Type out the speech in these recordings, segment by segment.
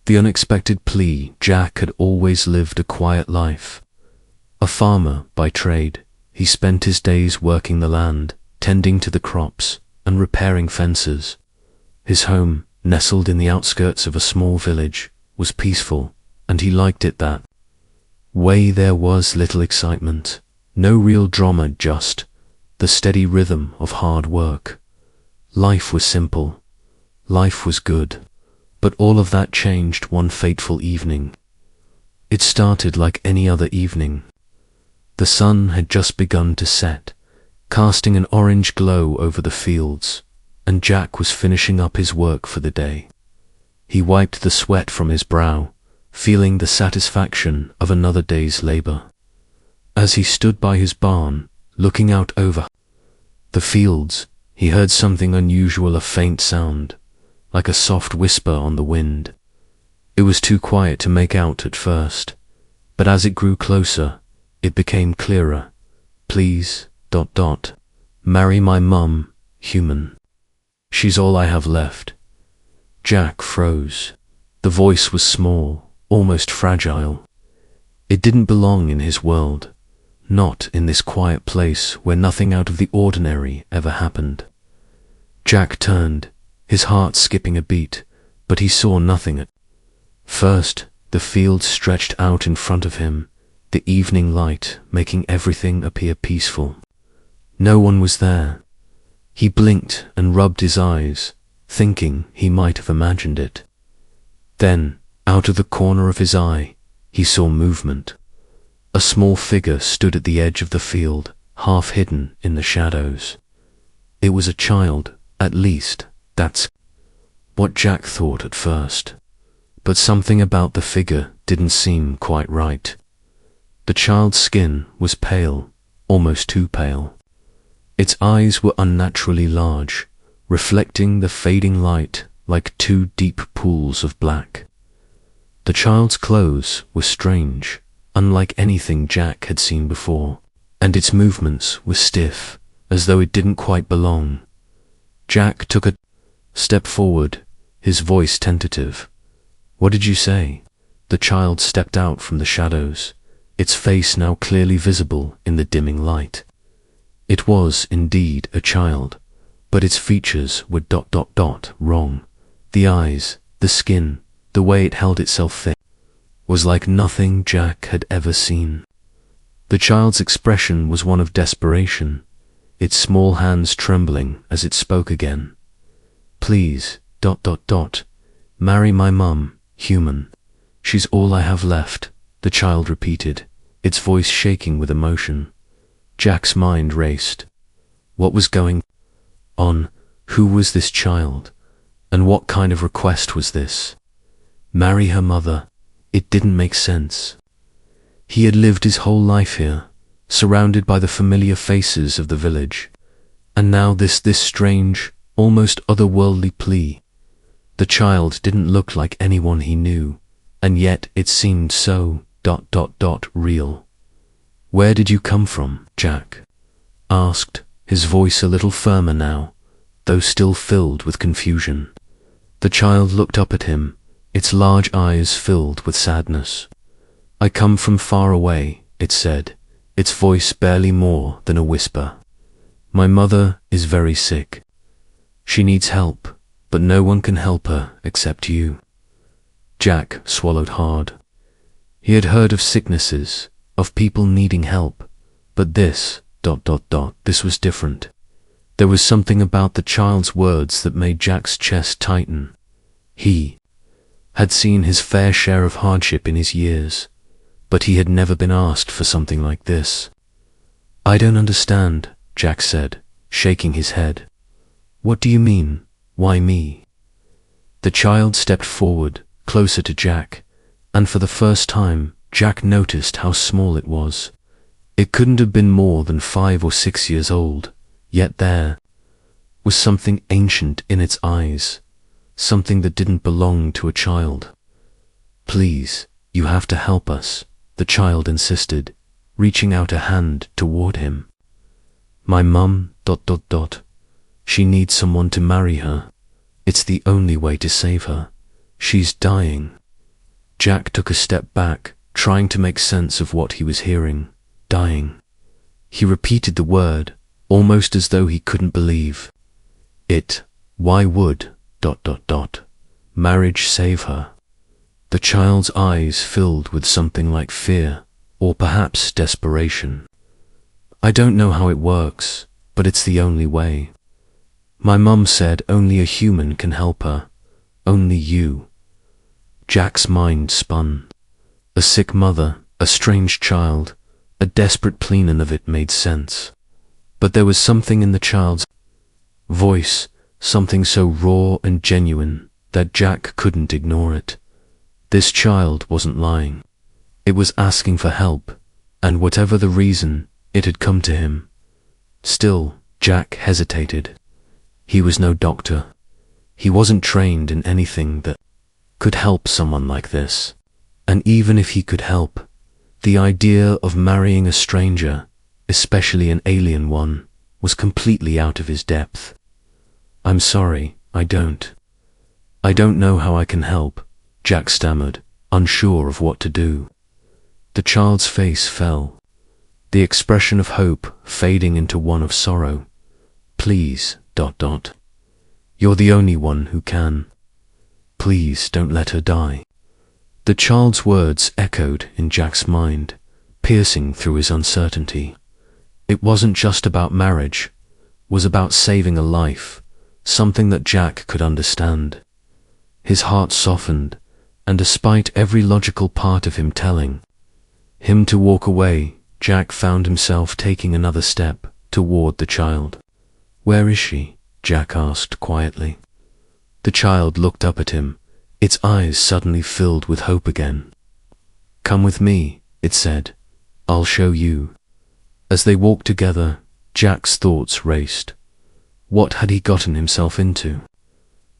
The unexpected plea. Jack had always lived a quiet life. A farmer by trade, he spent his days working the land, tending to the crops, and repairing fences. His home, nestled in the outskirts of a small village, was peaceful, and he liked it that way. There was little excitement, no real drama, just the steady rhythm of hard work. Life was simple. Life was good. But all of that changed one fateful evening. It started like any other evening. The sun had just begun to set, casting an orange glow over the fields, and Jack was finishing up his work for the day. He wiped the sweat from his brow, feeling the satisfaction of another day's labor. As he stood by his barn, looking out over the fields, he heard something unusual, a faint sound, like a soft whisper on the wind. It was too quiet to make out at first, but as it grew closer, it became clearer. Please, ... marry my mum, human. She's all I have left. Jack froze. The voice was small, almost fragile. It didn't belong in his world, not in this quiet place where nothing out of the ordinary ever happened. Jack turned, his heart skipping a beat, but he saw nothing at first. The field stretched out in front of him, the evening light making everything appear peaceful. No one was there. He blinked and rubbed his eyes, thinking he might have imagined it. Then, out of the corner of his eye, he saw movement. A small figure stood at the edge of the field, half hidden in the shadows. It was a child, at least, that's what Jack thought at first. But something about the figure didn't seem quite right. The child's skin was pale, almost too pale. Its eyes were unnaturally large, reflecting the fading light like two deep pools of black. The child's clothes were strange, unlike anything Jack had seen before, and its movements were stiff, as though it didn't quite belong. Jack took a step forward, his voice tentative. "What did you say?" The child stepped out from the shadows, its face now clearly visible in the dimming light. It was indeed a child, but its features were ... wrong. The eyes, the skin, the way it held itself thick, was like nothing Jack had ever seen. The child's expression was one of desperation, its small hands trembling as it spoke again. "Please, ... marry my mum, human. She's all I have left," the child repeated, its voice shaking with emotion. Jack's mind raced. What was going on? Who was this child? And what kind of request was this? Marry her mother? It didn't make sense. He had lived his whole life here, surrounded by the familiar faces of the village. And now this strange, almost otherworldly plea. The child didn't look like anyone he knew, and yet it seemed so ... real. "Where did you come from?" Jack asked, his voice a little firmer now, though still filled with confusion. The child looked up at him, its large eyes filled with sadness. "I come from far away," it said, its voice barely more than a whisper. "My mother is very sick. She needs help, but no one can help her except you." Jack swallowed hard. He had heard of sicknesses, of people needing help, but this ... this was different. There was something about the child's words that made Jack's chest tighten. He had seen his fair share of hardship in his years, but he had never been asked for something like this. "I don't understand," Jack said, shaking his head. "What do you mean? Why me?" The child stepped forward, closer to Jack, and for the first time, Jack noticed how small it was. It couldn't have been more than 5 or 6 years old, yet there was something ancient in its eyes, something that didn't belong to a child. "Please, you have to help us," the child insisted, reaching out a hand toward him. "My mum... She needs someone to marry her. It's the only way to save her. She's dying." Jack took a step back, trying to make sense of what he was hearing. Dying. He repeated the word, almost as though he couldn't believe it. Why would ... marriage save her? The child's eyes filled with something like fear, or perhaps desperation. I don't know how it works, but it's the only way. My mum said only a human can help her. Only you. Jack's mind spun. A sick mother, a strange child, a desperate plea, none of it made sense. But there was something in the child's voice, something so raw and genuine that Jack couldn't ignore it. This child wasn't lying. It was asking for help, and whatever the reason, it had come to him. Still, Jack hesitated. He was no doctor. He wasn't trained in anything that could help someone like this. And even if he could help, the idea of marrying a stranger, especially an alien one, was completely out of his depth. I'm sorry, I don't know how I can help, Jack stammered, unsure of what to do. The child's face fell, the expression of hope fading into one of sorrow. Please, ... You're the only one who can. Please don't let her die. The child's words echoed in Jack's mind, piercing through his uncertainty. It wasn't just about marriage, it was about saving a life, something that Jack could understand. His heart softened, and despite every logical part of him telling him to walk away, Jack found himself taking another step toward the child. Where is she? Jack asked quietly. The child looked up at him, its eyes suddenly filled with hope again. Come with me, it said. I'll show you. As they walked together, Jack's thoughts raced. What had he gotten himself into?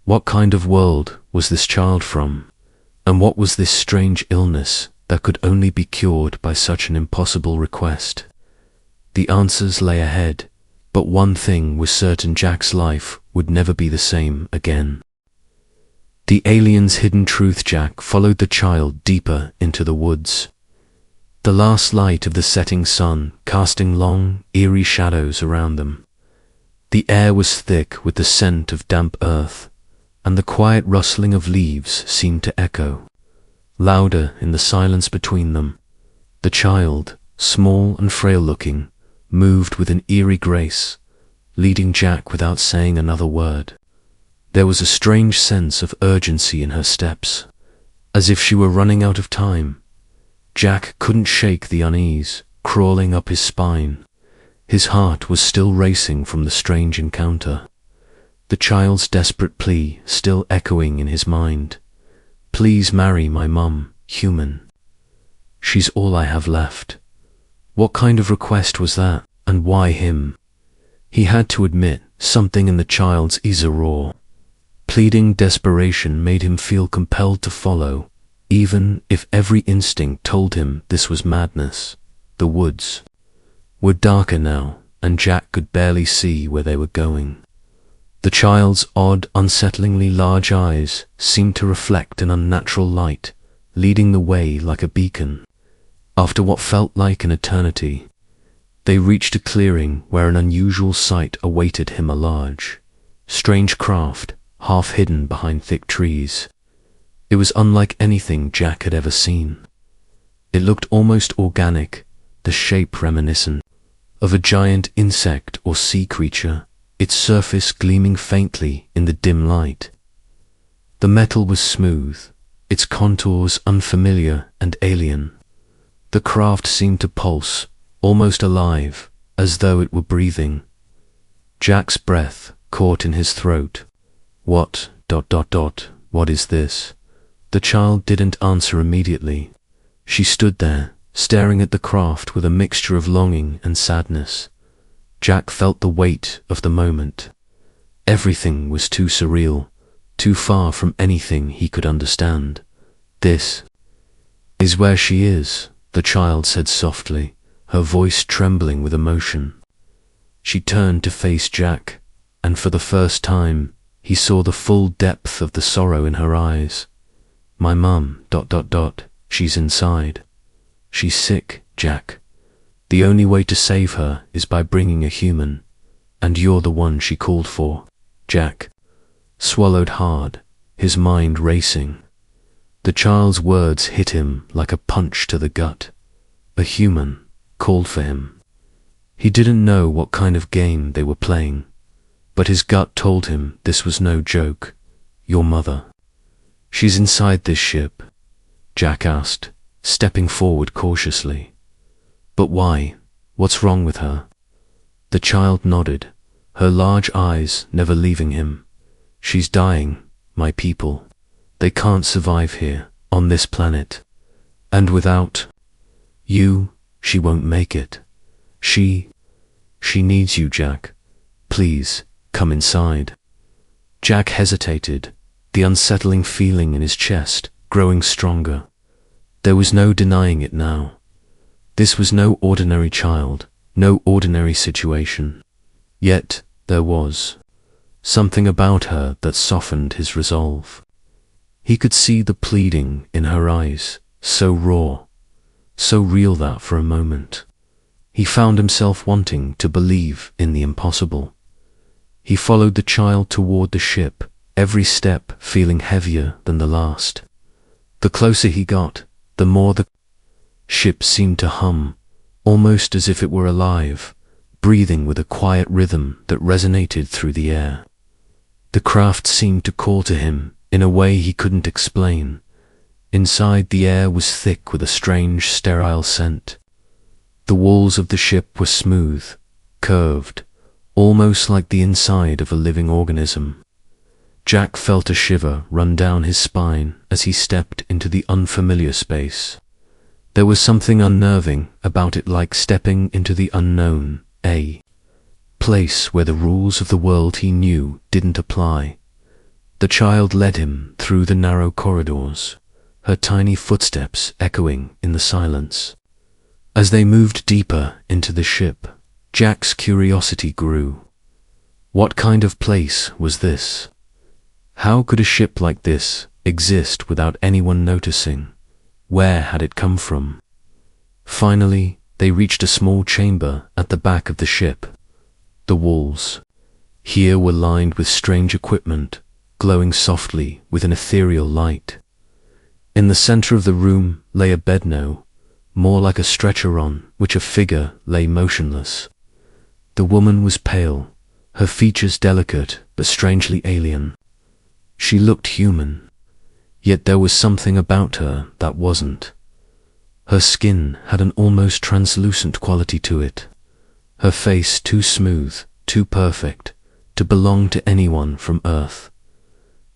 What kind of world was this child from? And what was this strange illness that could only be cured by such an impossible request? The answers lay ahead, but one thing was certain: Jack's life would never be the same again. The alien's hidden truth. Jack followed the child deeper into the woods. The last light of the setting sun casting long, eerie shadows around them. The air was thick with the scent of damp earth, and the quiet rustling of leaves seemed to echo louder in the silence between them. The child, small and frail-looking, moved with an eerie grace, leading Jack without saying another word. There was a strange sense of urgency in her steps, as if she were running out of time. Jack couldn't shake the unease crawling up his spine. His heart was still racing from the strange encounter, the child's desperate plea still echoing in his mind. Please marry my mum, human. She's all I have left. What kind of request was that, and why him? He had to admit something in the child's eyes raw. Pleading desperation made him feel compelled to follow, even if every instinct told him this was madness. The woods were darker now, and Jack could barely see where they were going. The child's odd, unsettlingly large eyes seemed to reflect an unnatural light, leading the way like a beacon. After what felt like an eternity, they reached a clearing where an unusual sight awaited him: a large, strange craft, half hidden behind thick trees. It was unlike anything Jack had ever seen. It looked almost organic, the shape reminiscent of a giant insect or sea creature, its surface gleaming faintly in the dim light. The metal was smooth, its contours unfamiliar and alien. The craft seemed to pulse, almost alive, as though it were breathing. Jack's breath caught in his throat. What ... what is this? The child didn't answer immediately. She stood there, staring at the craft with a mixture of longing and sadness. Jack felt the weight of the moment. Everything was too surreal, too far from anything he could understand. This is where she is, the child said softly, her voice trembling with emotion. She turned to face Jack, and for the first time, he saw the full depth of the sorrow in her eyes. My mum, she's inside. She's sick, Jack. The only way to save her is by bringing a human, and you're the one she called for. Jack swallowed hard, his mind racing. The child's words hit him like a punch to the gut. A human called for him. He didn't know what kind of game they were playing, but his gut told him this was no joke. Your mother. She's inside this ship, Jack asked, stepping forward cautiously. But why? What's wrong with her? The child nodded, her large eyes never leaving him. She's dying, my people. They can't survive here, on this planet. And without you, she won't make it. She needs you, Jack. Please, come inside. Jack hesitated, the unsettling feeling in his chest growing stronger. There was no denying it now. This was no ordinary child, no ordinary situation. Yet there was something about her that softened his resolve. He could see the pleading in her eyes, so raw, so real that for a moment he found himself wanting to believe in the impossible. He followed the child toward the ship, every step feeling heavier than the last. The closer he got, the more the ship seemed to hum, almost as if it were alive, breathing with a quiet rhythm that resonated through the air. The craft seemed to call to him in a way he couldn't explain. Inside, the air was thick with a strange, sterile scent. The walls of the ship were smooth, curved, almost like the inside of a living organism. Jack felt a shiver run down his spine as he stepped into the unfamiliar space. There was something unnerving about it, like stepping into the unknown, a place where the rules of the world he knew didn't apply. The child led him through the narrow corridors, her tiny footsteps echoing in the silence. As they moved deeper into the ship, Jack's curiosity grew. What kind of place was this? How could a ship like this exist without anyone noticing? Where had it come from? Finally, they reached a small chamber at the back of the ship. The walls here were lined with strange equipment, glowing softly with an ethereal light. In the center of the room lay a bedno, more like a stretcher on which a figure lay motionless. The woman was pale, her features delicate but strangely alien. She looked human, yet there was something about her that wasn't. Her skin had an almost translucent quality to it, her face too smooth, too perfect, to belong to anyone from Earth.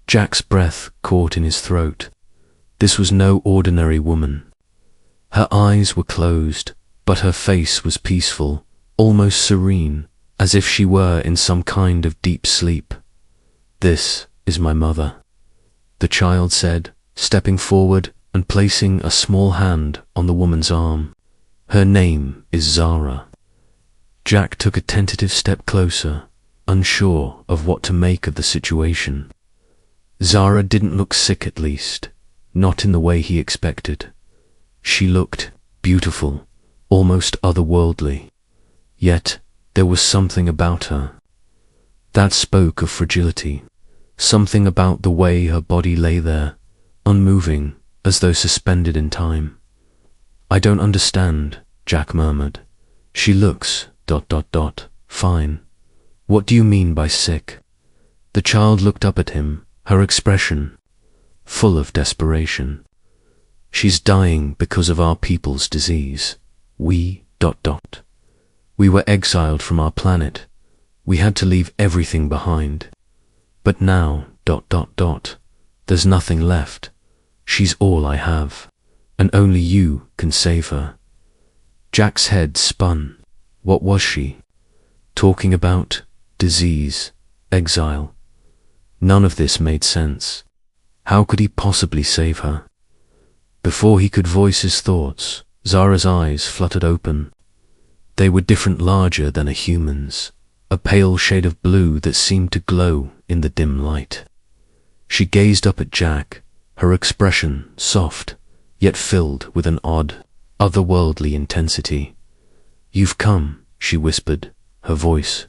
Jack's breath caught in his throat. This was no ordinary woman. Her eyes were closed, but her face was peaceful, almost serene, as if she were in some kind of deep sleep. This is my mother, the child said, stepping forward and placing a small hand on the woman's arm. Her name is Zara. Jack took a tentative step closer, unsure of what to make of the situation. Zara didn't look sick, at least, not in the way he expected. She looked beautiful, almost otherworldly. Yet there was something about her that spoke of fragility, something about the way her body lay there, unmoving, as though suspended in time. I don't understand, Jack murmured. She looks ... fine. What do you mean by sick? The child looked up at him, her expression full of desperation. She's dying because of our people's disease. We ... We were exiled from our planet. We had to leave everything behind. But now ... There's nothing left. She's all I have, and only you can save her. Jack's head spun. What was she talking about? Disease, exile. None of this made sense. How could he possibly save her? Before he could voice his thoughts, Zara's eyes fluttered open. They were different, larger than a human's, a pale shade of blue that seemed to glow in the dim light. She gazed up at Jack, her expression soft, yet filled with an odd, otherworldly intensity. "You've come," she whispered, her voice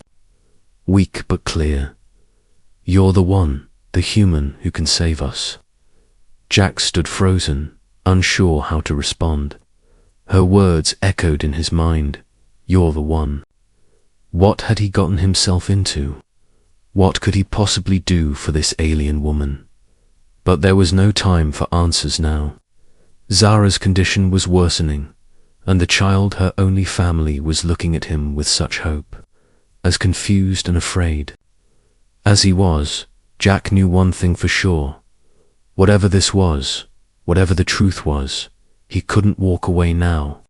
weak but clear. "You're the one, the human who can save us." Jack stood frozen, unsure how to respond. Her words echoed in his mind. You're the one. What had he gotten himself into? What could he possibly do for this alien woman? But there was no time for answers now. Zara's condition was worsening, and the child, her only family, was looking at him with such hope, as confused and afraid. As he was, Jack knew one thing for sure. Whatever this was, whatever the truth was, he couldn't walk away now.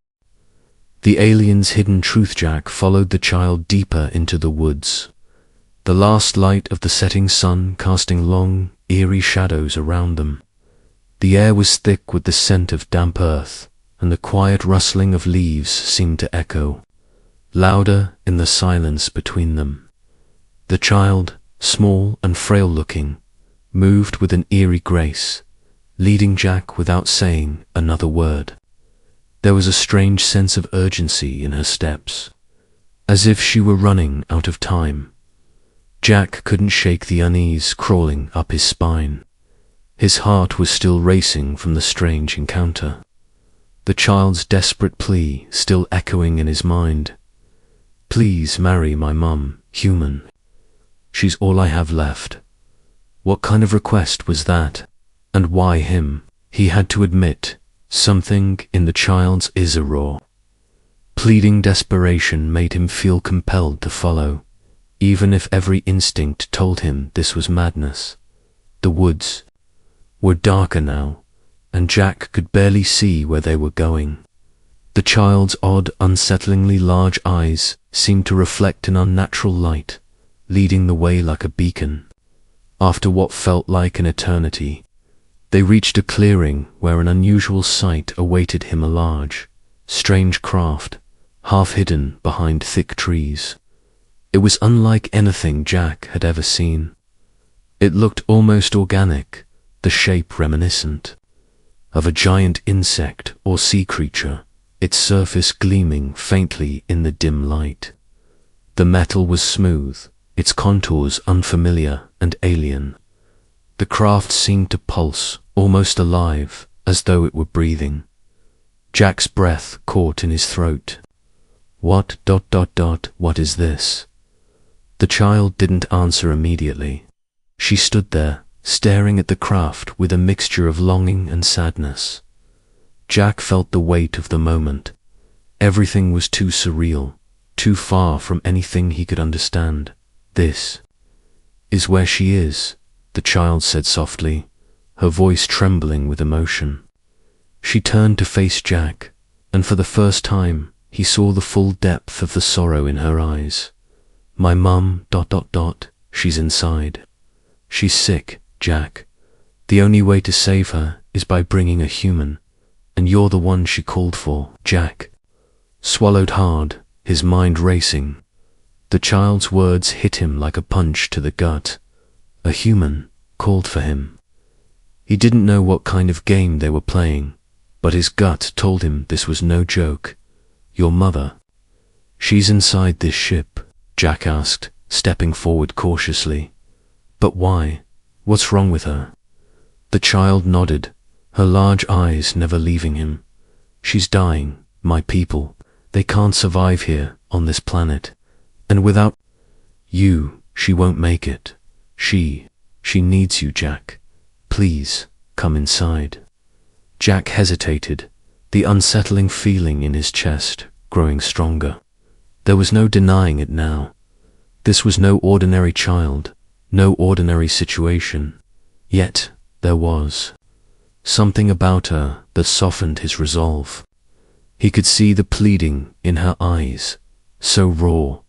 The alien's hidden truth. Jack followed the child deeper into the woods, the last light of the setting sun casting long, eerie shadows around them. The air was thick with the scent of damp earth, and the quiet rustling of leaves seemed to echo, louder in the silence between them. The child, small and frail-looking, moved with an eerie grace, leading Jack without saying another word. There was a strange sense of urgency in her steps, as if she were running out of time. Jack couldn't shake the unease crawling up his spine. His heart was still racing from the strange encounter, the child's desperate plea still echoing in his mind. "Please marry my mum, human. She's all I have left." What kind of request was that? And why him? He had to admit, something in the child's eyes raw, pleading desperation made him feel compelled to follow, even if every instinct told him this was madness. The woods were darker now, and Jack could barely see where they were going. The child's odd, unsettlingly large eyes seemed to reflect an unnatural light, leading the way like a beacon. After what felt like an eternity, they reached a clearing where an unusual sight awaited him. A large, strange craft, half hidden behind thick trees. It was unlike anything Jack had ever seen. It looked almost organic, the shape reminiscent of a giant insect or sea creature, its surface gleaming faintly in the dim light. The metal was smooth, its contours unfamiliar and alien. The craft seemed to pulse, almost alive, as though it were breathing. Jack's breath caught in his throat. What is this? The child didn't answer immediately. She stood there, staring at the craft with a mixture of longing and sadness. Jack felt the weight of the moment. Everything was too surreal, too far from anything he could understand. "This is where she is," the child said softly, her voice trembling with emotion. She turned to face Jack, and for the first time he saw the full depth of the sorrow in her eyes. "My mum, she's inside. She's sick, Jack. The only way to save her is by bringing a human, and you're the one she called for." Jack swallowed hard, his mind racing. The child's words hit him like a punch to the gut. A human called for him. He didn't know what kind of game they were playing, but his gut told him this was no joke. "Your mother, she's inside this ship?" Jack asked, stepping forward cautiously. "But why? What's wrong with her?" The child nodded, her large eyes never leaving him. "She's dying, my people. They can't survive here, on this planet. And without you, she won't make it. She needs you, Jack. Please, come inside." Jack hesitated, the unsettling feeling in his chest growing stronger. There was no denying it now. This was no ordinary child, no ordinary situation. Yet there was something about her that softened his resolve. He could see the pleading in her eyes, so raw,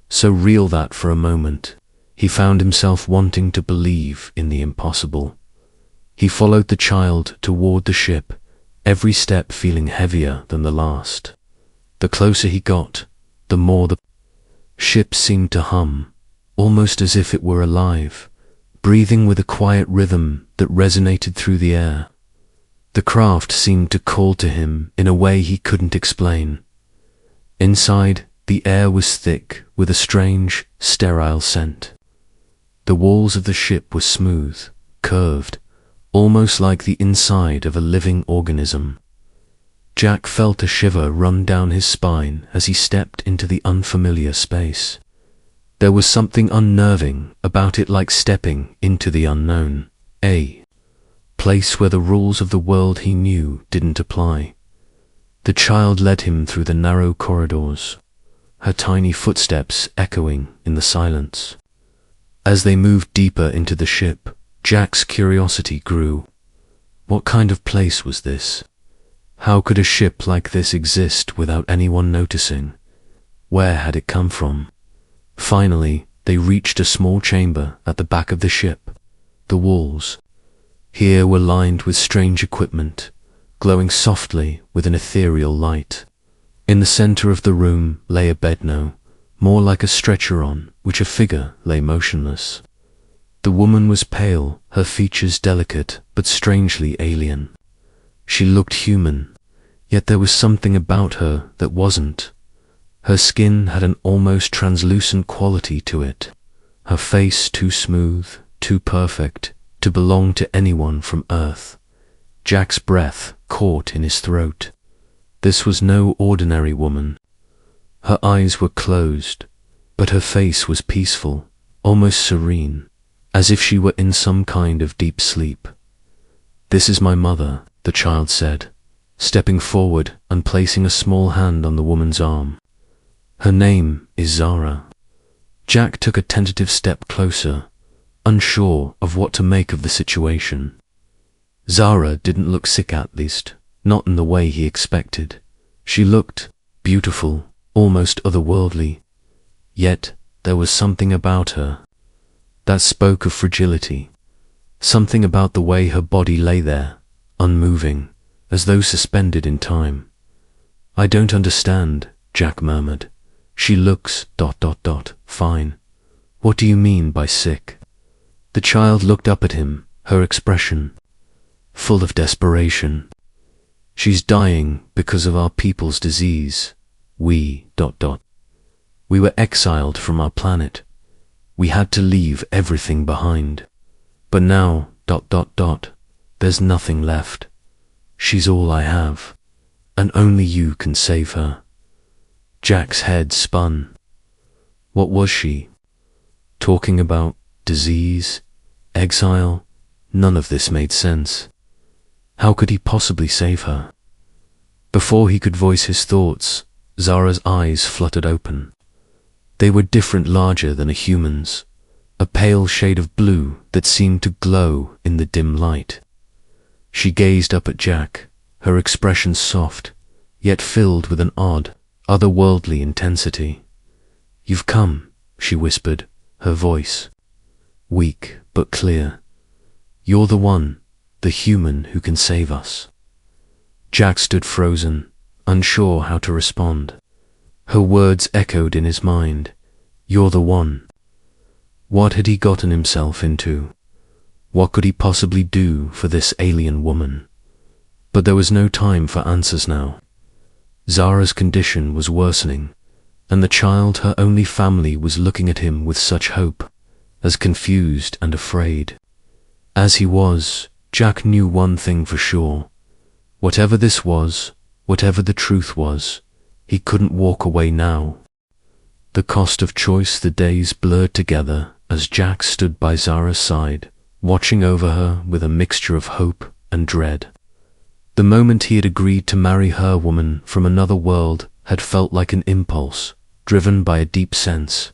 so real that for a moment he found himself wanting to believe in the impossible. He followed the child toward the ship, every step feeling heavier than the last. The closer he got, the more the ship seemed to hum, almost as if it were alive, breathing with a quiet rhythm that resonated through the air. The craft seemed to call to him in a way he couldn't explain. Inside, the air was thick with a strange, sterile scent. The walls of the ship were smooth, curved, almost like the inside of a living organism. Jack felt a shiver run down his spine as he stepped into the unfamiliar space. There was something unnerving about it, like stepping into the unknown, a place where the rules of the world he knew didn't apply. The child led him through the narrow corridors, her tiny footsteps echoing in the silence. As they moved deeper into the ship, Jack's curiosity grew. What kind of place was this? How could a ship like this exist without anyone noticing? Where had it come from? Finally, they reached a small chamber at the back of the ship. The walls here were lined with strange equipment, glowing softly with an ethereal light. In the center of the room lay a bedno, more like a stretcher on which a figure lay motionless. The woman was pale, her features delicate but strangely alien. She looked human, yet there was something about her that wasn't. Her skin had an almost translucent quality to it, her face too smooth, too perfect to belong to anyone from Earth. Jack's breath caught in his throat. This was no ordinary woman. Her eyes were closed, but her face was peaceful, almost serene, as if she were in some kind of deep sleep. "This is my mother," the child said, stepping forward and placing a small hand on the woman's arm. "Her name is Zara." Jack took a tentative step closer, unsure of what to make of the situation. Zara didn't look sick, at least, not in the way he expected. She looked beautiful, almost otherworldly. Yet there was something about her that spoke of fragility, something about the way her body lay there, unmoving, as though suspended in time. "I don't understand," Jack murmured. "She looks ... fine. What do you mean by sick?" The child looked up at him, her expression full of desperation. "She's dying because of our people's disease. We ... We were exiled from our planet. We had to leave everything behind. But now ... there's nothing left. She's all I have, and only you can save her." Jack's head spun. What was she talking about? Disease? Exile? None of this made sense. How could he possibly save her? Before he could voice his thoughts, Zara's eyes fluttered open. They were different, larger than a human's, a pale shade of blue that seemed to glow in the dim light. She gazed up at Jack, her expression soft, yet filled with an odd, otherworldly intensity. "You've come," she whispered, her voice weak but clear. "You're the one, the human who can save us." Jack stood frozen, unsure how to respond. Her words echoed in his mind. "You're the one." What had he gotten himself into? What could he possibly do for this alien woman? But there was no time for answers now. Zara's condition was worsening, and the child, her only family, was looking at him with such hope, as confused and afraid. As he was, Jack knew one thing for sure. Whatever this was, whatever the truth was, he couldn't walk away now. The cost of choice. The days blurred together as Jack stood by Zara's side, watching over her with a mixture of hope and dread. The moment he had agreed to marry her, woman from another world, had felt like an impulse, driven by a deep sense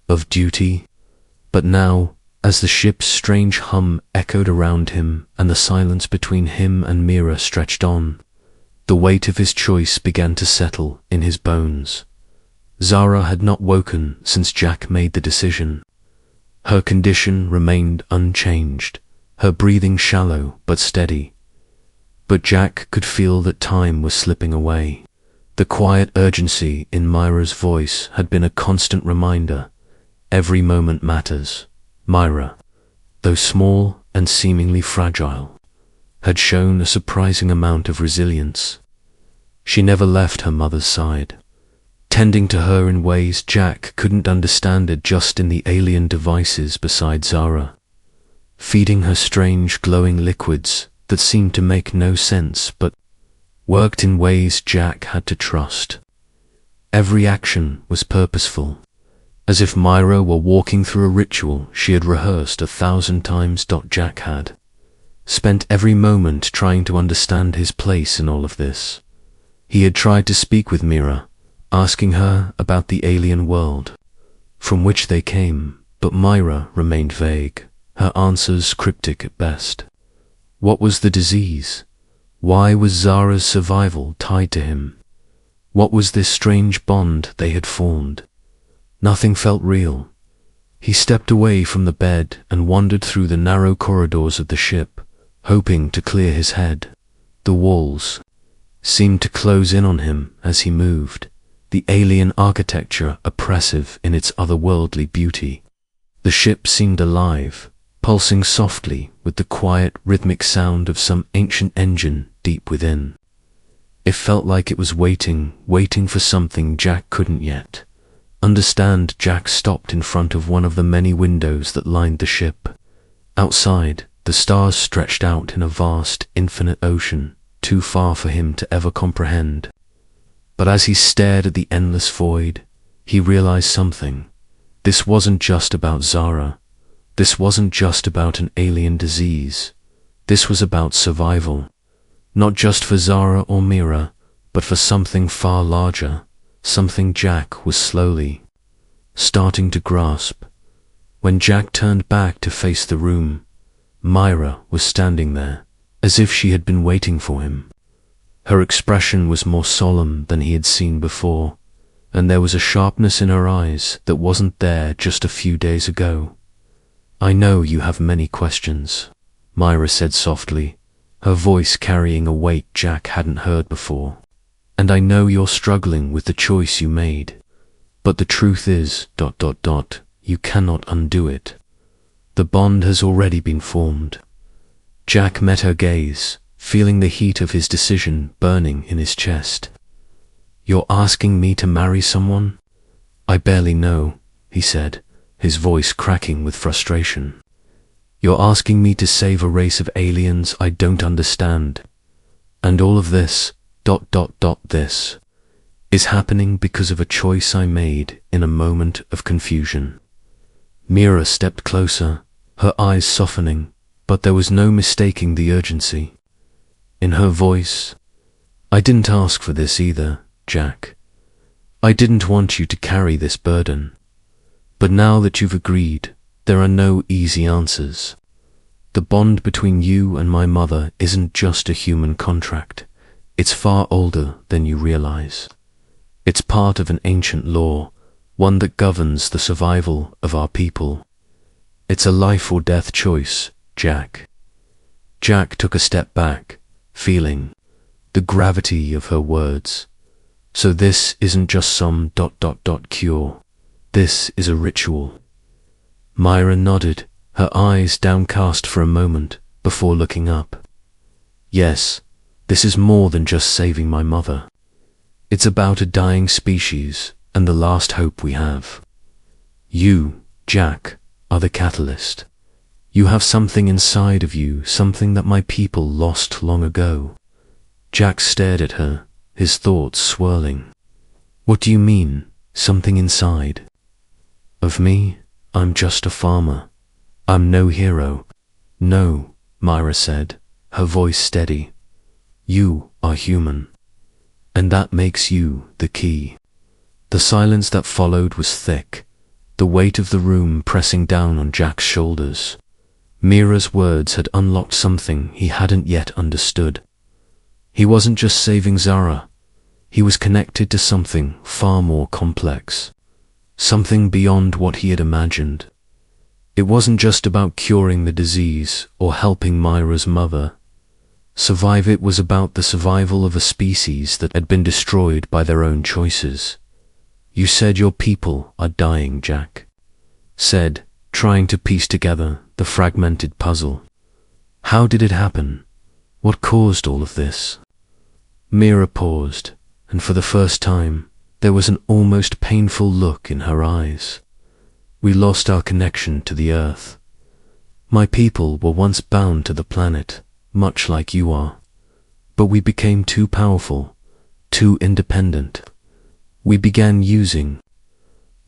of duty. But now, as the ship's strange hum echoed around him and the silence between him and Mira stretched on, the weight of his choice began to settle in his bones. Zara had not woken since Jack made the decision. Her condition remained unchanged, her breathing shallow but steady. But Jack could feel that time was slipping away. The quiet urgency in Myra's voice had been a constant reminder. Every moment matters. Myra, though small and seemingly fragile, had shown a surprising amount of resilience. She never left her mother's side, tending to her in ways Jack couldn't understand, adjusting the alien devices beside Zara, feeding her strange glowing liquids that seemed to make no sense but worked in ways Jack had to trust. Every action was purposeful, as if Myra were walking through a ritual she had rehearsed 1,000 times. Jack had spent every moment trying to understand his place in all of this. He had tried to speak with Mira, asking her about the alien world from which they came, but Myra remained vague, her answers cryptic at best. What was the disease? Why was Zara's survival tied to him? What was this strange bond they had formed? Nothing felt real. He stepped away from the bed and wandered through the narrow corridors of the ship, hoping to clear his head. The walls seemed to close in on him as he moved, the alien architecture oppressive in its otherworldly beauty. The ship seemed alive, pulsing softly with the quiet, rhythmic sound of some ancient engine deep within. It felt like it was waiting for something Jack couldn't yet understand. Jack stopped in front of one of the many windows that lined the ship. Outside, the stars stretched out in a vast, infinite ocean, too far for him to ever comprehend. But as he stared at the endless void, he realized something. This wasn't just about Zara. This wasn't just about an alien disease. This was about survival. Not just for Zara or Mira, but for something far larger, something Jack was slowly starting to grasp. When Jack turned back to face the room, Myra was standing there, as if she had been waiting for him. Her expression was more solemn than he had seen before, and there was a sharpness in her eyes that wasn't there just a few days ago. "I know you have many questions," Myra said softly, her voice carrying a weight Jack hadn't heard before. "And I know you're struggling with the choice you made. But the truth is, you cannot undo it. The bond has already been formed." Jack met her gaze, feeling the heat of his decision burning in his chest. "You're asking me to marry someone I barely know," he said, his voice cracking with frustration. "You're asking me to save a race of aliens I don't understand. And all of this, this, is happening because of a choice I made in a moment of confusion." Mira stepped closer, her eyes softening, but there was no mistaking the urgency in her voice. "I didn't ask for this either, Jack. I didn't want you to carry this burden. But now that you've agreed, there are no easy answers. The bond between you and my mother isn't just a human contract. It's far older than you realize. It's part of an ancient law, one that governs the survival of our people. It's a life or death choice, Jack." Jack took a step back, feeling the gravity of her words. "So this isn't just some cure. This is a ritual." Myra nodded, her eyes downcast for a moment before looking up. "Yes, this is more than just saving my mother. It's about a dying species and the last hope we have. You, Jack, are the catalyst. You have something inside of you, something that my people lost long ago." Jack stared at her, his thoughts swirling. "What do you mean, something inside?" "Of me, I'm just a farmer. I'm no hero." "No," Myra said, her voice steady. "You are human. And that makes you the key." The silence that followed was thick, the weight of the room pressing down on Jack's shoulders. Mira's words had unlocked something he hadn't yet understood. He wasn't just saving Zara. He was connected to something far more complex, something beyond what he had imagined. It wasn't just about curing the disease or helping Myra's mother survive. It was about the survival of a species that had been destroyed by their own choices. "You said your people are dying," Jack said, trying to piece together the fragmented puzzle. How did it happen? What caused all of this? Mira paused, and for the first time, there was an almost painful look in her eyes. We lost our connection to the earth. My people were once bound to the planet, much like you are. But we became too powerful, too independent. We began using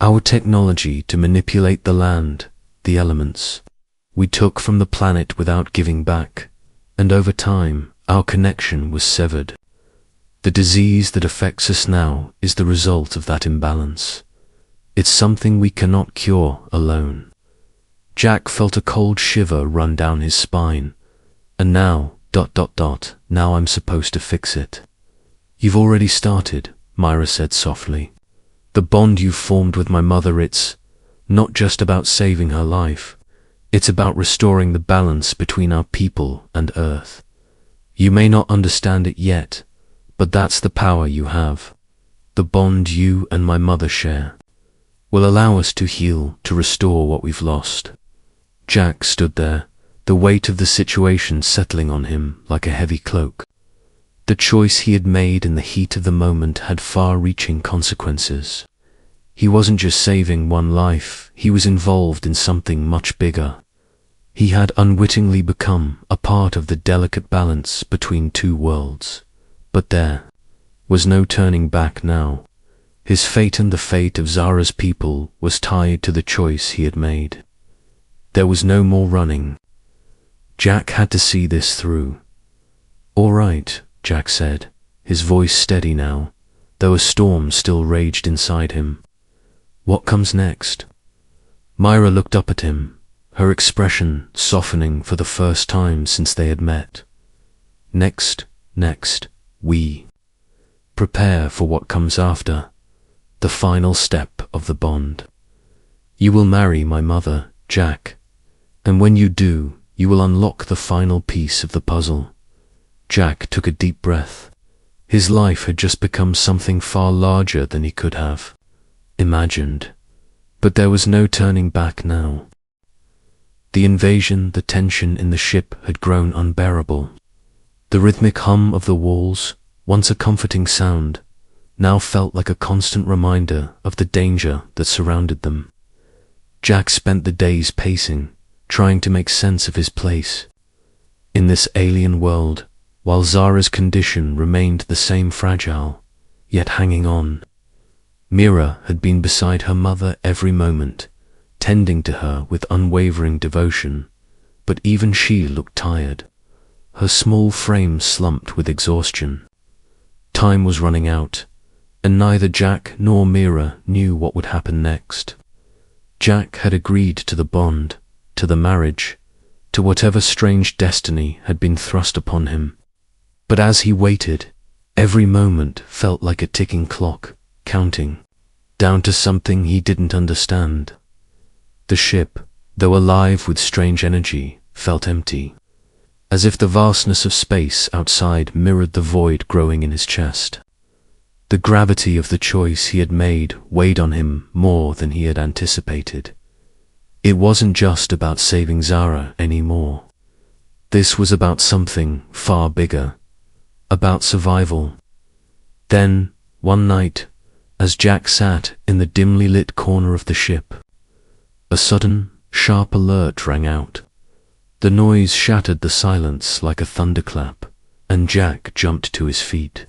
our technology to manipulate the land, the elements. We took from the planet without giving back, and over time, our connection was severed. The disease that affects us now is the result of that imbalance. It's something we cannot cure alone. Jack felt a cold shiver run down his spine. And now, now I'm supposed to fix it. You've already started, Myra said softly. The bond you've formed with my mother, it's not just about saving her life. It's about restoring the balance between our people and Earth. You may not understand it yet, but that's the power you have. The bond you and my mother share will allow us to heal, to restore what we've lost. Jack stood there, the weight of the situation settling on him like a heavy cloak. The choice he had made in the heat of the moment had far-reaching consequences. He wasn't just saving one life, he was involved in something much bigger. He had unwittingly become a part of the delicate balance between two worlds. But there was no turning back now. His fate and the fate of Zara's people was tied to the choice he had made. There was no more running. Jack had to see this through. "All right," Jack said, his voice steady now, though a storm still raged inside him. "What comes next?" Myra looked up at him, her expression softening for the first time since they had met. Next, we prepare for what comes after, the final step of the bond. You will marry my mother, Jack, and when you do, you will unlock the final piece of the puzzle. Jack took a deep breath. His life had just become something far larger than he could have imagined, but there was no turning back now. The invasion, the tension in the ship had grown unbearable. The rhythmic hum of the walls, once a comforting sound, now felt like a constant reminder of the danger that surrounded them. Jack spent the days pacing, trying to make sense of his place in this alien world, while Zara's condition remained the same fragile, yet hanging on. Mira had been beside her mother every moment, tending to her with unwavering devotion, but even she looked tired. Her small frame slumped with exhaustion. Time was running out, and neither Jack nor Mira knew what would happen next. Jack had agreed to the bond, to the marriage, to whatever strange destiny had been thrust upon him. But as he waited, every moment felt like a ticking clock, counting down to something he didn't understand. The ship, though alive with strange energy, felt empty, as if the vastness of space outside mirrored the void growing in his chest. The gravity of the choice he had made weighed on him more than he had anticipated. It wasn't just about saving Zara anymore. This was about something far bigger, about survival. Then, one night, as Jack sat in the dimly lit corner of the ship, a sudden, sharp alert rang out. The noise shattered the silence like a thunderclap, and Jack jumped to his feet.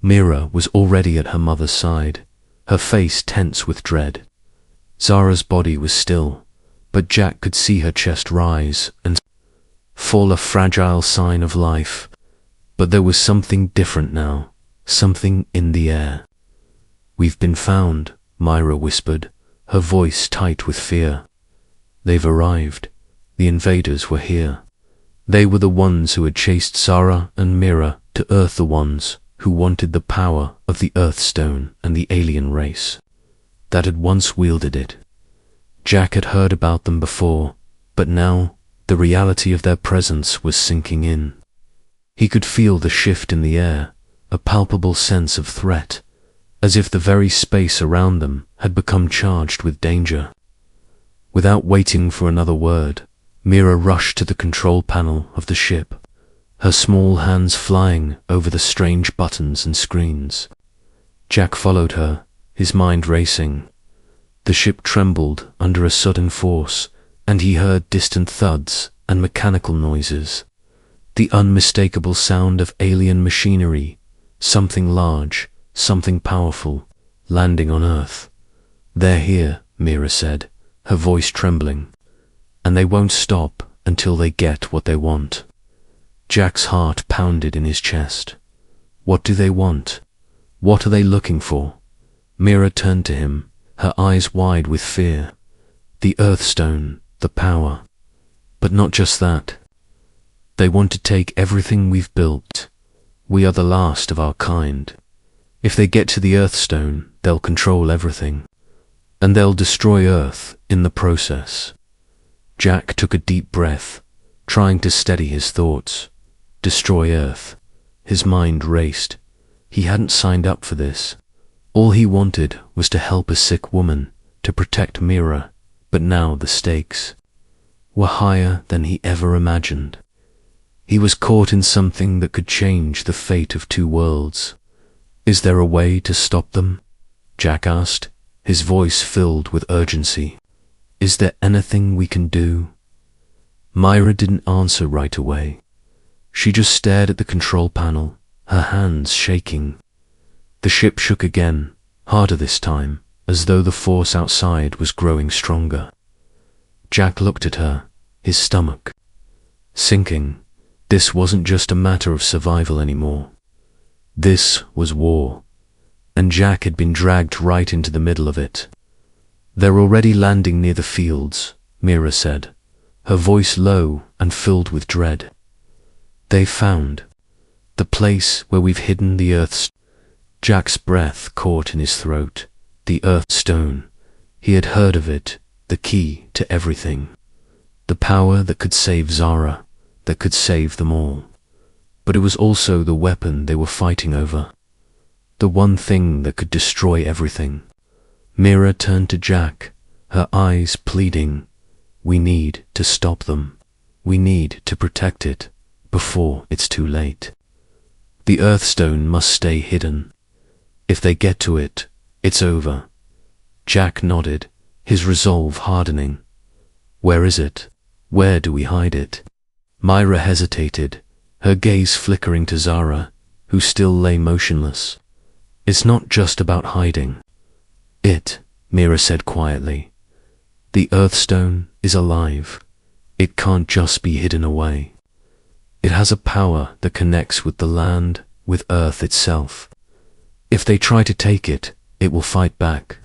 Mira was already at her mother's side, her face tense with dread. Zara's body was still, but Jack could see her chest rise and fall, a fragile sign of life. But there was something different now, something in the air. "We've been found," Myra whispered, her voice tight with fear. "They've arrived. The invaders were here. They were the ones who had chased Zara and Mira to Earth, the ones who wanted the power of the Earthstone and the alien race that had once wielded it." Jack had heard about them before, but now the reality of their presence was sinking in. He could feel the shift in the air, a palpable sense of threat, as if the very space around them had become charged with danger. Without waiting for another word, Mira rushed to the control panel of the ship, her small hands flying over the strange buttons and screens. Jack followed her, his mind racing. The ship trembled under a sudden force, and he heard distant thuds and mechanical noises. The unmistakable sound of alien machinery, something large, something powerful, landing on Earth. "They're here," Mira said, her voice trembling. "And they won't stop until they get what they want." Jack's heart pounded in his chest. What do they want? What are they looking for? Mira turned to him, her eyes wide with fear. The Earthstone, the power. But not just that. They want to take everything we've built. We are the last of our kind. If they get to the Earthstone, they'll control everything. And they'll destroy Earth in the process. Jack took a deep breath, trying to steady his thoughts. Destroy Earth. His mind raced. He hadn't signed up for this. All he wanted was to help a sick woman, to protect Mira, but now the stakes were higher than he ever imagined. He was caught in something that could change the fate of two worlds. Is there a way to stop them? Jack asked, his voice filled with urgency. Is there anything we can do? Mira didn't answer right away. She just stared at the control panel, her hands shaking. The ship shook again, harder this time, as though the force outside was growing stronger. Jack looked at her, his stomach sinking. This wasn't just a matter of survival anymore. This was war, and Jack had been dragged right into the middle of it. They're already landing near the fields, Mira said, her voice low and filled with dread. They found the place where we've hidden the Earth's. Jack's breath caught in his throat. The Earthstone. He had heard of it, the key to everything. The power that could save Zara, that could save them all. But it was also the weapon they were fighting over. The one thing that could destroy everything. Mira turned to Jack, her eyes pleading. We need to stop them. We need to protect it before it's too late. The Earthstone must stay hidden. If they get to it, it's over. Jack nodded, his resolve hardening. Where is it? Where do we hide it? Mira hesitated, her gaze flickering to Zara, who still lay motionless. It's not just about hiding. Mira said quietly. The Earthstone is alive. It can't just be hidden away. It has a power that connects with the land, with Earth itself. If they try to take it, it will fight back.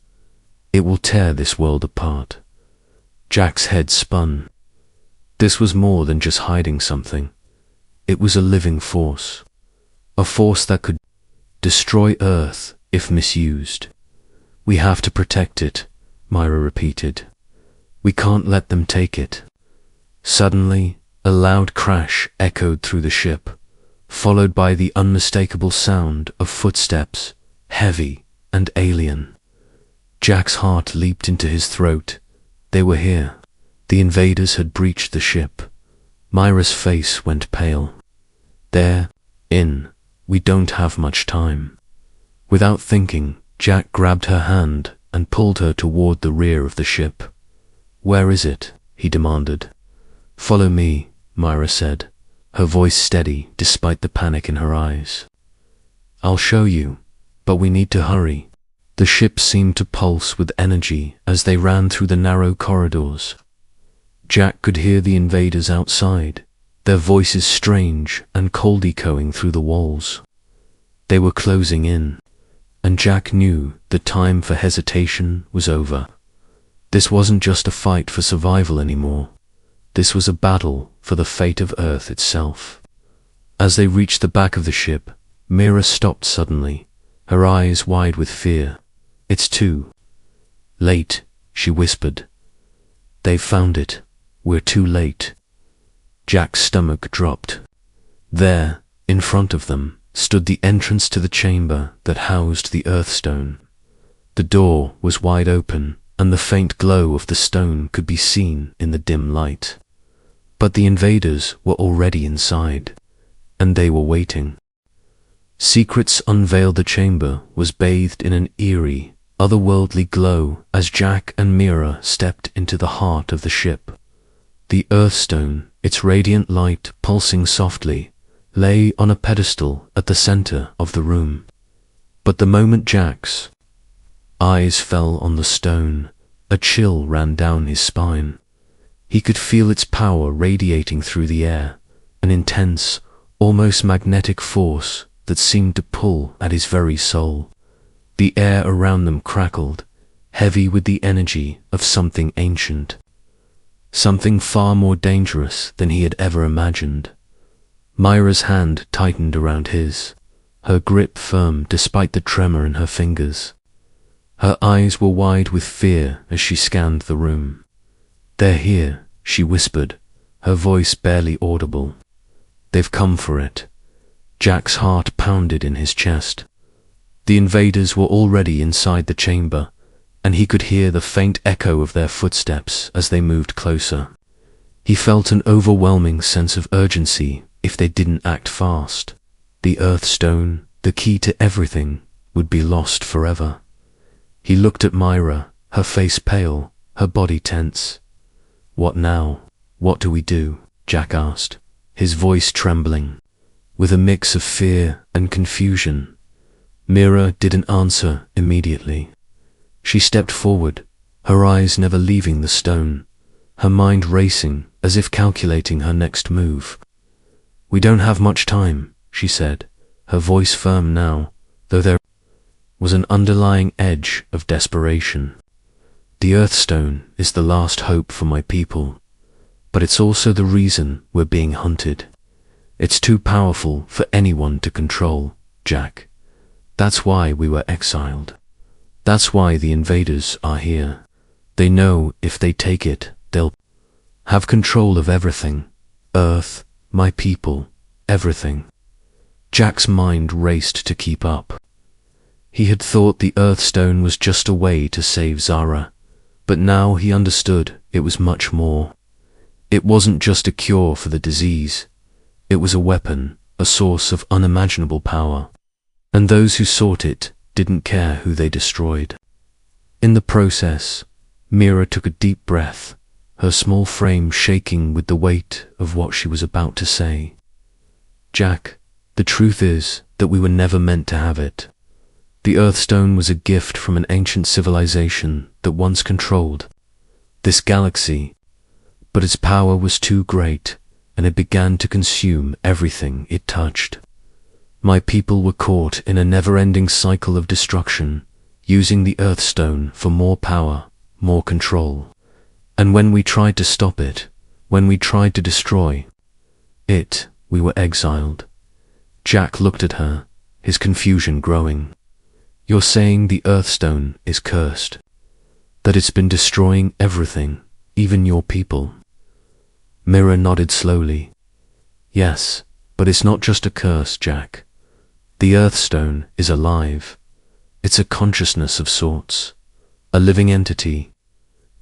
It will tear this world apart. Jack's head spun. This was more than just hiding something. It was a living force. A force that could destroy Earth if misused. We have to protect it, Mira repeated. We can't let them take it. Suddenly, a loud crash echoed through the ship, followed by the unmistakable sound of footsteps, heavy and alien. Jack's heart leaped into his throat. They were here. The invaders had breached the ship. Mira's face went pale. They're in. We don't have much time. Without thinking, Jack grabbed her hand and pulled her toward the rear of the ship. Where is it? He demanded. Follow me, Mira said, her voice steady despite the panic in her eyes. I'll show you, but we need to hurry. The ship seemed to pulse with energy as they ran through the narrow corridors. Jack could hear the invaders outside, their voices strange and cold echoing through the walls. They were closing in, and Jack knew the time for hesitation was over. This wasn't just a fight for survival anymore. This was a battle for the fate of Earth itself. As they reached the back of the ship, Mira stopped suddenly, her eyes wide with fear. It's too late, she whispered. They've found it. We're too late. Jack's stomach dropped. There, in front of them, stood the entrance to the chamber that housed the Earthstone. The door was wide open, and the faint glow of the stone could be seen in the dim light. But the invaders were already inside, and they were waiting. Secrets Unveiled. The chamber was bathed in an eerie, otherworldly glow as Jack and Mira stepped into the heart of the ship. The Earthstone, its radiant light pulsing softly, lay on a pedestal at the center of the room. But the moment Jack's eyes fell on the stone, a chill ran down his spine. He could feel its power radiating through the air, an intense, almost magnetic force that seemed to pull at his very soul. The air around them crackled, heavy with the energy of something ancient, something far more dangerous than he had ever imagined. Myra's hand tightened around his, her grip firm despite the tremor in her fingers. Her eyes were wide with fear as she scanned the room. "They're here," she whispered, her voice barely audible. "They've come for it." Jack's heart pounded in his chest. The invaders were already inside the chamber, and he could hear the faint echo of their footsteps as they moved closer. He felt an overwhelming sense of urgency if they didn't act fast. The Earthstone, the key to everything, would be lost forever. He looked at Myra, her face pale, her body tense. "What now? What do we do?" Jack asked, his voice trembling, with a mix of fear and confusion. Mira didn't answer immediately. She stepped forward, her eyes never leaving the stone, her mind racing as if calculating her next move. "We don't have much time," she said, her voice firm now, though there was an underlying edge of desperation. "The Earthstone is the last hope for my people, but it's also the reason we're being hunted. It's too powerful for anyone to control, Jack. That's why we were exiled. That's why the invaders are here. They know if they take it, they'll have control of everything. Earth, my people, everything." Jack's mind raced to keep up. He had thought the Earthstone was just a way to save Zara, but now he understood it was much more. It wasn't just a cure for the disease. It was a weapon, a source of unimaginable power. And those who sought it didn't care who they destroyed. In the process, Mira took a deep breath, her small frame shaking with the weight of what she was about to say. "Jack, the truth is that we were never meant to have it. The Earthstone was a gift from an ancient civilization that once controlled this galaxy, but its power was too great, and it began to consume everything it touched. My people were caught in a never-ending cycle of destruction, using the Earthstone for more power, more control. And when we tried to stop it, when we tried to destroy it, we were exiled." Jack looked at her, his confusion growing. "You're saying the Earthstone is cursed? That it's been destroying everything, even your people?" Mira nodded slowly. "Yes, but it's not just a curse, Jack. The Earthstone is alive. It's a consciousness of sorts, a living entity.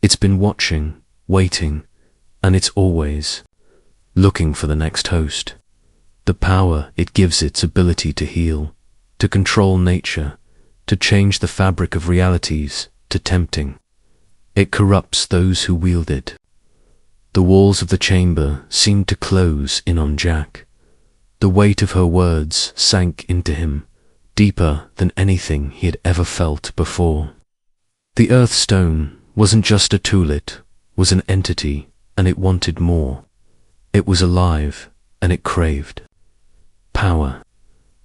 It's been watching, waiting, and it's always looking for the next host. The power it gives its ability to heal, to control nature, to change the fabric of realities, to tempting. It corrupts those who wield it." The walls of the chamber seemed to close in on Jack. The weight of her words sank into him, deeper than anything he had ever felt before. The Earthstone wasn't just a tool, it was an entity, and it wanted more. It was alive, and it craved power.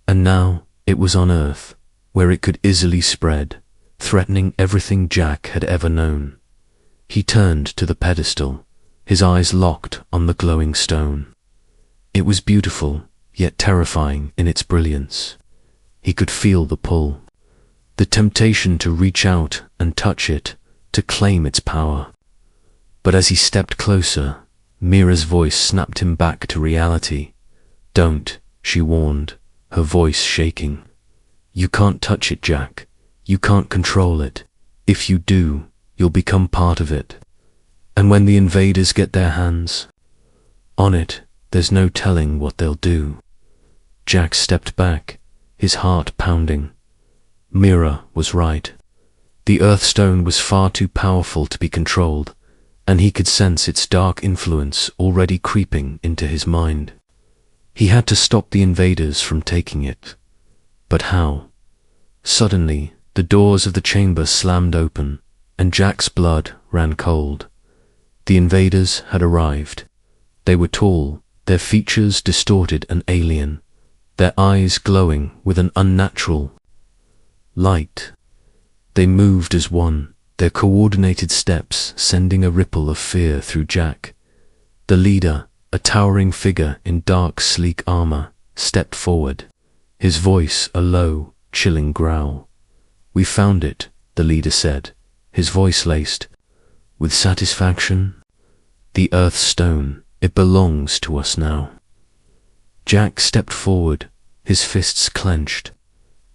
And now it was on Earth, where it could easily spread, threatening everything Jack had ever known. He turned to the pedestal, his eyes locked on the glowing stone. It was beautiful, yet terrifying in its brilliance. He could feel the pull, the temptation to reach out and touch it, to claim its power. But as he stepped closer, Mira's voice snapped him back to reality. "Don't," she warned, her voice shaking. "You can't touch it, Jack. You can't control it. If you do, you'll become part of it. And when the invaders get their hands on it, there's no telling what they'll do. Jack stepped back, his heart pounding. Mira was right. The Earthstone was far too powerful to be controlled, and he could sense its dark influence already creeping into his mind. He had to stop the invaders from taking it. But how? Suddenly, the doors of the chamber slammed open, and Jack's blood ran cold. The invaders had arrived. They were tall, their features distorted and alien, their eyes glowing with an unnatural light. They moved as one, their coordinated steps sending a ripple of fear through Jack. The leader, a towering figure in dark, sleek armor, stepped forward, his voice a low, chilling growl. "We found it," the leader said, his voice laced with satisfaction. "The Earthstone, it belongs to us now." Jack stepped forward, his fists clenched.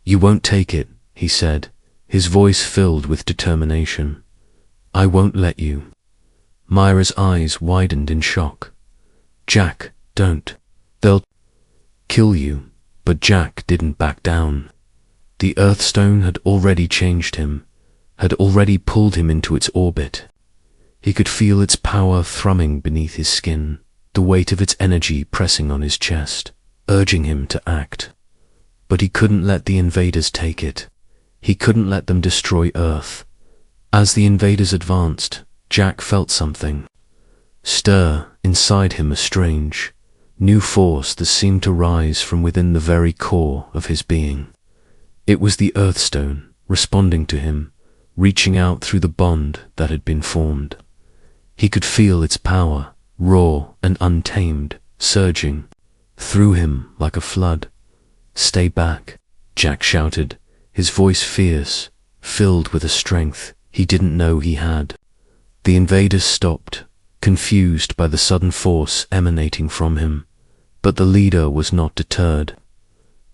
"You won't take it," he said, his voice filled with determination. "I won't let you." Myra's eyes widened in shock. "Jack, don't. They'll kill you." But Jack didn't back down. The Earthstone had already changed him, had already pulled him into its orbit. He could feel its power thrumming beneath his skin, the weight of its energy pressing on his chest, urging him to act. But he couldn't let the invaders take it. He couldn't let them destroy Earth. As the invaders advanced, Jack felt something stir inside him, a strange, new force that seemed to rise from within the very core of his being. It was the Earthstone, responding to him, reaching out through the bond that had been formed. He could feel its power, raw and untamed, surging through him like a flood. "Stay back," Jack shouted, his voice fierce, filled with a strength he didn't know he had. The invaders stopped, confused by the sudden force emanating from him, but the leader was not deterred.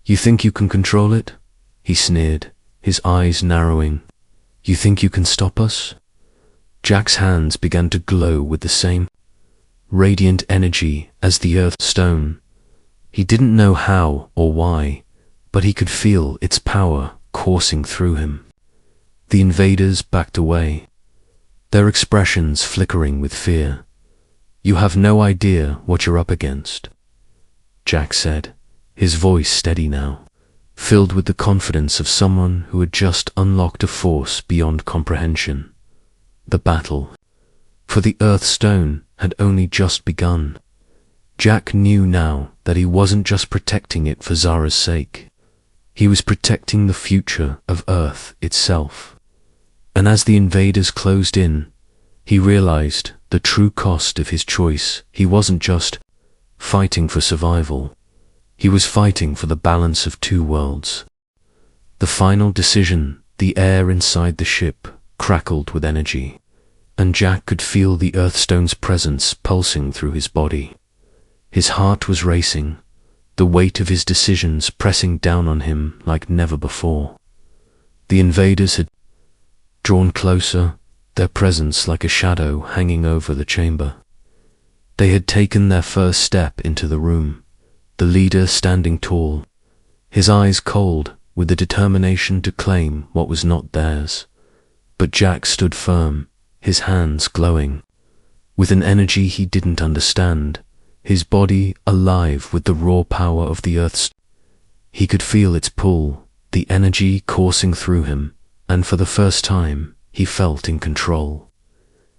"You think you can control it?" he sneered, his eyes narrowing. "You think you can stop us?" Jack's hands began to glow with the same radiant energy as the Earthstone. He didn't know how or why, but he could feel its power coursing through him. The invaders backed away, their expressions flickering with fear. "You have no idea what you're up against," Jack said, his voice steady now, filled with the confidence of someone who had just unlocked a force beyond comprehension. The battle for the Earthstone had only just begun. Jack knew now that he wasn't just protecting it for Zara's sake. He was protecting the future of Earth itself. And as the invaders closed in, he realized the true cost of his choice. He wasn't just fighting for survival. He was fighting for the balance of two worlds. The final decision, the air inside the ship crackled with energy, and Jack could feel the Earthstone's presence pulsing through his body. His heart was racing, the weight of his decisions pressing down on him like never before. The invaders had drawn closer, their presence like a shadow hanging over the chamber. They had taken their first step into the room, the leader standing tall, his eyes cold with the determination to claim what was not theirs. But Jack stood firm, his hands glowing, with an energy he didn't understand, his body alive with the raw power of the Earth's. He could feel its pull, the energy coursing through him, and for the first time, he felt in control.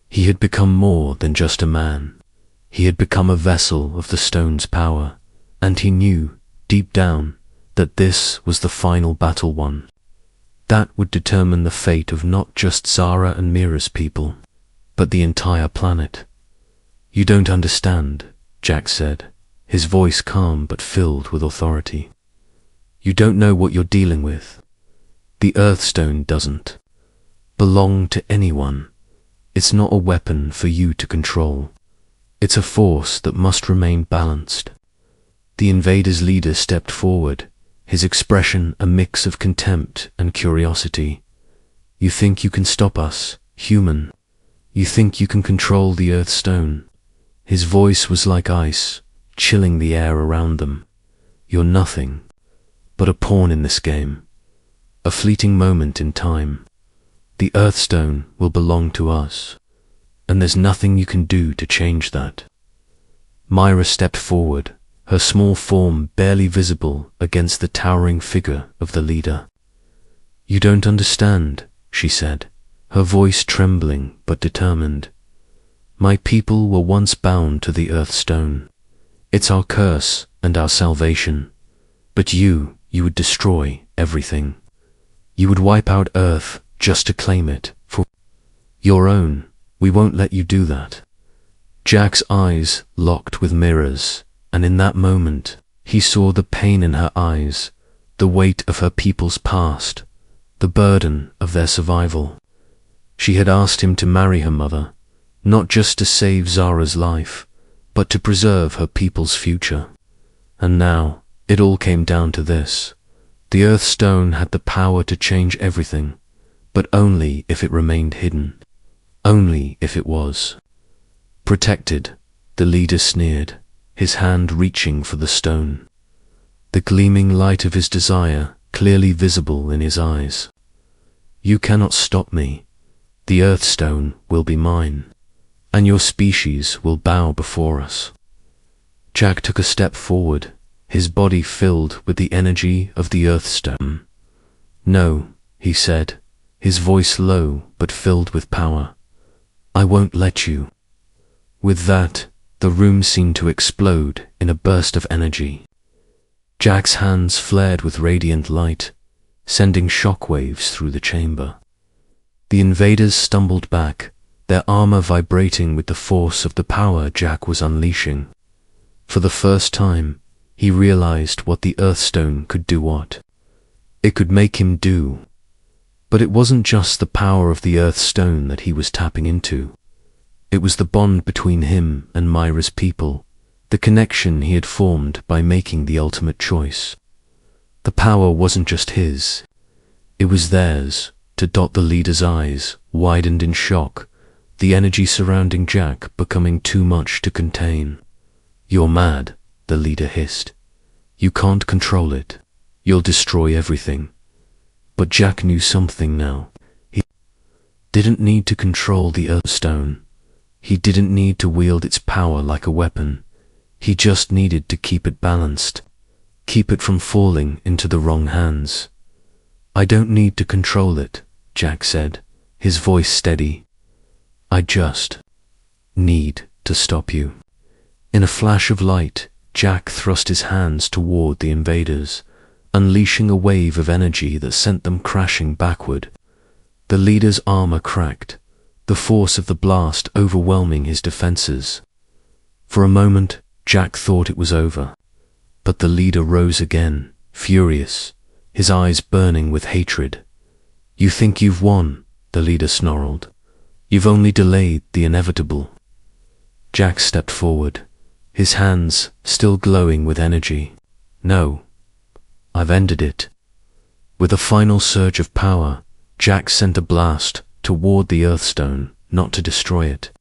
He had become more than just a man. He had become a vessel of the stone's power, and he knew, deep down, that this was the final battle won. That would determine the fate of not just Zara and Mira's people, but the entire planet. "You don't understand," Jack said, his voice calm but filled with authority. "You don't know what you're dealing with. The Earthstone doesn't belong to anyone. It's not a weapon for you to control. It's a force that must remain balanced." The invaders' leader stepped forward, his expression a mix of contempt and curiosity. "You think you can stop us?" Human, you think you can control the Earth Stone? His voice was like ice, chilling the air around them. You're nothing but a pawn in this game, a fleeting moment in time. The Earthstone will belong to us, and there's nothing you can do to change that. Myra stepped forward, her small form barely visible against the towering figure of the leader. You don't understand, she said, her voice trembling but determined. My people were once bound to the Earthstone. It's our curse and our salvation. But you would destroy everything. You would wipe out Earth just to claim it for your own. We won't let you do that. Jack's eyes locked with Myra's, and in that moment, he saw the pain in her eyes, the weight of her people's past, the burden of their survival. She had asked him to marry her mother, not just to save Zara's life, but to preserve her people's future. And now, it all came down to this. The Earthstone had the power to change everything, but only if it remained hidden. Only if it was protected. The leader sneered, his hand reaching for the stone, the gleaming light of his desire clearly visible in his eyes. You cannot stop me. The Earthstone will be mine, and your species will bow before us. Jack took a step forward, his body filled with the energy of the Earthstone. No, he said, his voice low but filled with power. I won't let you. With that, the room seemed to explode in a burst of energy. Jack's hands flared with radiant light, sending shockwaves through the chamber. The invaders stumbled back, their armor vibrating with the force of the power Jack was unleashing. For the first time, he realized what the Earthstone could do. What it could make him do. But it wasn't just the power of the Earthstone that he was tapping into. It was the bond between him and Myra's people, the connection he had formed by making the ultimate choice. The power wasn't just his, it was theirs. To dot the leader's eyes widened in shock, the energy surrounding Jack becoming too much to contain. You're mad, the leader hissed. You can't control it. You'll destroy everything. But Jack knew something now. He didn't need to control the Earthstone. He didn't need to wield its power like a weapon. He just needed to keep it balanced, keep it from falling into the wrong hands. I don't need to control it, Jack said, his voice steady. I just need to stop you. In a flash of light, Jack thrust his hands toward the invaders, unleashing a wave of energy that sent them crashing backward. The leader's armor cracked, the force of the blast overwhelming his defenses. For a moment, Jack thought it was over, but the leader rose again, furious, his eyes burning with hatred. You think you've won, the leader snarled. You've only delayed the inevitable. Jack stepped forward, his hands still glowing with energy. No, I've ended it. With a final surge of power, Jack sent a blast toward the Earthstone, not to destroy it,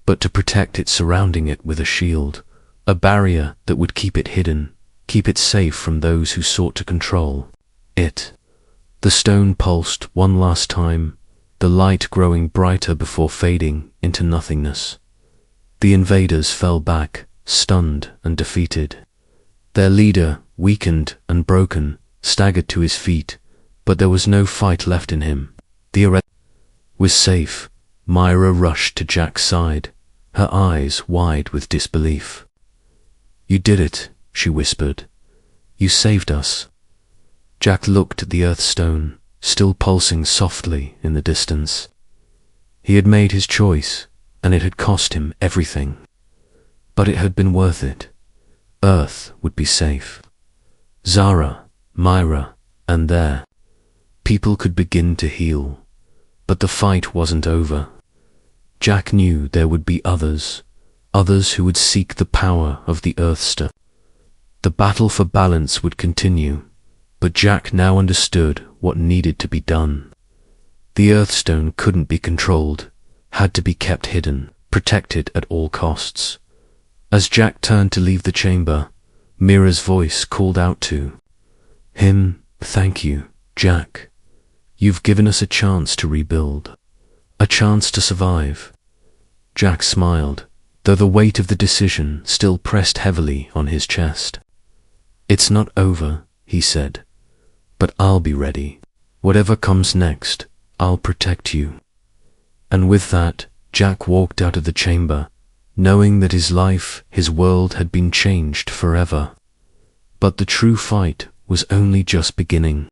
but to protect it, surrounding it with a shield, a barrier that would keep it hidden, keep it safe from those who sought to control it. The stone pulsed one last time, the light growing brighter before fading into nothingness. The invaders fell back, stunned and defeated. Their leader, weakened and broken, staggered to his feet, but there was no fight left in him. The arrest was safe. Myra rushed to Jack's side, her eyes wide with disbelief. You did it, she whispered. You saved us. Jack looked at the Earthstone, still pulsing softly in the distance. He had made his choice, and it had cost him everything. But it had been worth it. Earth would be safe. Zara, Myra, and their people could begin to heal. But the fight wasn't over. Jack knew there would be others who would seek the power of the Earthstone. The battle for balance would continue, but Jack now understood what needed to be done. The Earthstone couldn't be controlled, had to be kept hidden, protected at all costs. As Jack turned to leave the chamber, Mira's voice called out to him, "Thank you, Jack. You've given us a chance to rebuild. A chance to survive." Jack smiled, though the weight of the decision still pressed heavily on his chest. "It's not over," he said, "but I'll be ready. Whatever comes next, I'll protect you." And with that, Jack walked out of the chamber, knowing that his life, his world had been changed forever. But the true fight was only just beginning.